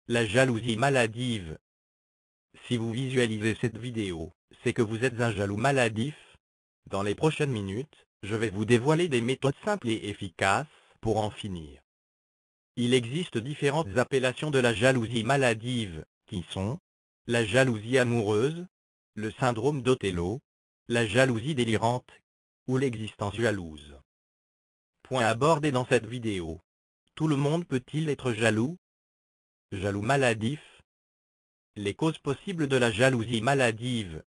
La jalousie maladive. Si vous visualisez cette vidéo, c'est que vous êtes un jaloux maladif. Dans les prochaines minutes, je vais vous dévoiler des méthodes simples et efficaces pour en finir. Il existe différentes appellations de la jalousie maladive, qui sont la jalousie amoureuse, le syndrome d'Othello, la jalousie délirante, ou l'existence jalouse. Point abordé dans cette vidéo. Tout le monde peut-il être jaloux? Jaloux maladif. Les causes possibles de la jalousie maladive.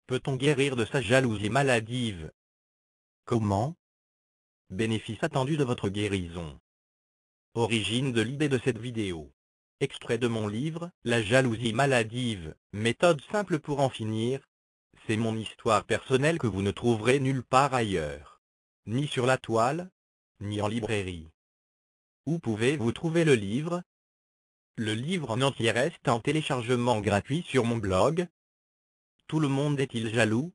Peut-on guérir de sa jalousie maladive? Comment? Bénéfice attendu de votre guérison. Origine de l'idée de cette vidéo. Extrait de mon livre, La jalousie maladive, méthode simple pour en finir. C'est mon histoire personnelle que vous ne trouverez nulle part ailleurs. Ni sur la toile, ni en librairie. Où pouvez-vous trouver le livre? Le livre en entier reste en téléchargement gratuit sur mon blog. Tout le monde est-il jaloux?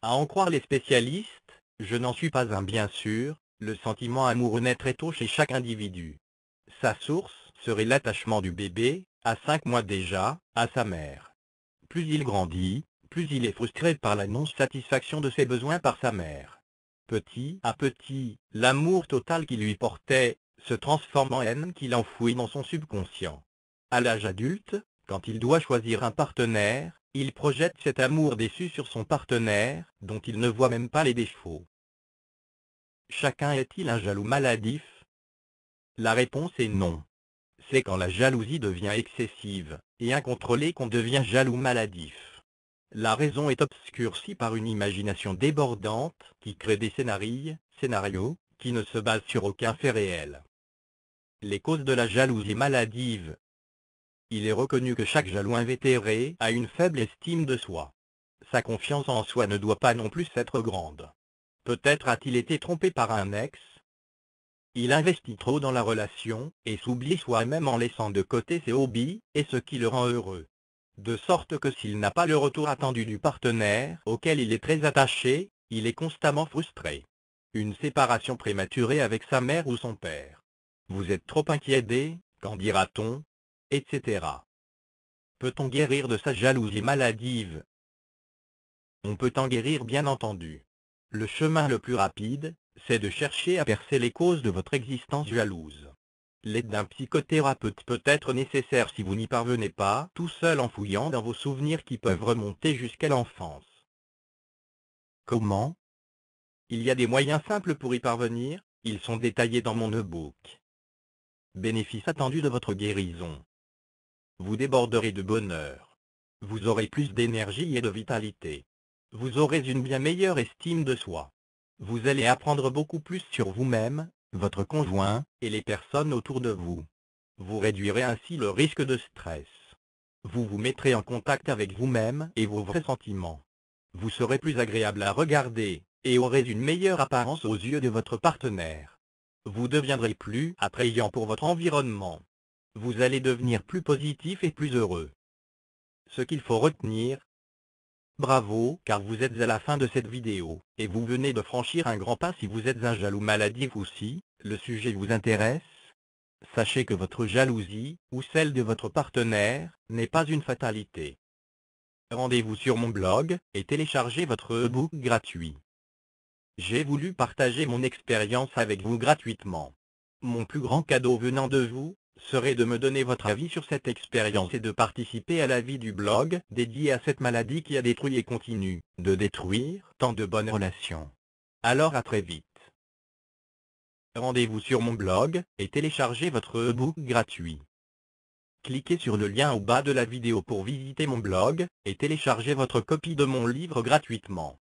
À en croire les spécialistes, je n'en suis pas un bien sûr, le sentiment amoureux naît très tôt chez chaque individu. Sa source serait l'attachement du bébé, à 5 mois déjà, à sa mère. Plus il grandit, plus il est frustré par la non-satisfaction de ses besoins par sa mère. Petit à petit, l'amour total qu'il lui portait se transforme en haine qu'il enfouit dans son subconscient. À l'âge adulte, quand il doit choisir un partenaire, il projette cet amour déçu sur son partenaire, dont il ne voit même pas les défauts. Chacun est-il un jaloux maladif? La réponse est non. C'est quand la jalousie devient excessive et incontrôlée qu'on devient jaloux maladif. La raison est obscurcie par une imagination débordante qui crée des scénarios, qui ne se basent sur aucun fait réel. Les causes de la jalousie maladive. Il est reconnu que chaque jaloux invétéré a une faible estime de soi. Sa confiance en soi ne doit pas non plus être grande. Peut-être a-t-il été trompé par un ex. Il investit trop dans la relation, et s'oublie soi-même en laissant de côté ses hobbies, et ce qui le rend heureux. De sorte que s'il n'a pas le retour attendu du partenaire auquel il est très attaché, il est constamment frustré. Une séparation prématurée avec sa mère ou son père. Vous êtes trop inquiété, qu'en dira-t-on, etc. Peut-on guérir de sa jalousie maladive? On peut en guérir bien entendu. Le chemin le plus rapide, c'est de chercher à percer les causes de votre existence jalouse. L'aide d'un psychothérapeute peut être nécessaire si vous n'y parvenez pas tout seul en fouillant dans vos souvenirs qui peuvent remonter jusqu'à l'enfance. Comment? Il y a des moyens simples pour y parvenir, ils sont détaillés dans mon e-book. Bénéfice attendu de votre guérison. Vous déborderez de bonheur. Vous aurez plus d'énergie et de vitalité. Vous aurez une bien meilleure estime de soi. Vous allez apprendre beaucoup plus sur vous-même, votre conjoint, et les personnes autour de vous. Vous réduirez ainsi le risque de stress. Vous vous mettrez en contact avec vous-même et vos vrais sentiments. Vous serez plus agréable à regarder, et aurez une meilleure apparence aux yeux de votre partenaire. Vous deviendrez plus attrayant pour votre environnement. Vous allez devenir plus positif et plus heureux. Ce qu'il faut retenir. Bravo, car vous êtes à la fin de cette vidéo, et vous venez de franchir un grand pas si vous êtes un jaloux maladif ou si le sujet vous intéresse. Sachez que votre jalousie, ou celle de votre partenaire, n'est pas une fatalité. Rendez-vous sur mon blog, et téléchargez votre e-book gratuit. J'ai voulu partager mon expérience avec vous gratuitement. Mon plus grand cadeau venant de vous, serait de me donner votre avis sur cette expérience et de participer à la vie du blog dédié à cette maladie qui a détruit et continue de détruire tant de bonnes relations. Alors à très vite. Rendez-vous sur mon blog, et téléchargez votre e-book gratuit. Cliquez sur le lien au bas de la vidéo pour visiter mon blog, et télécharger votre copie de mon livre gratuitement.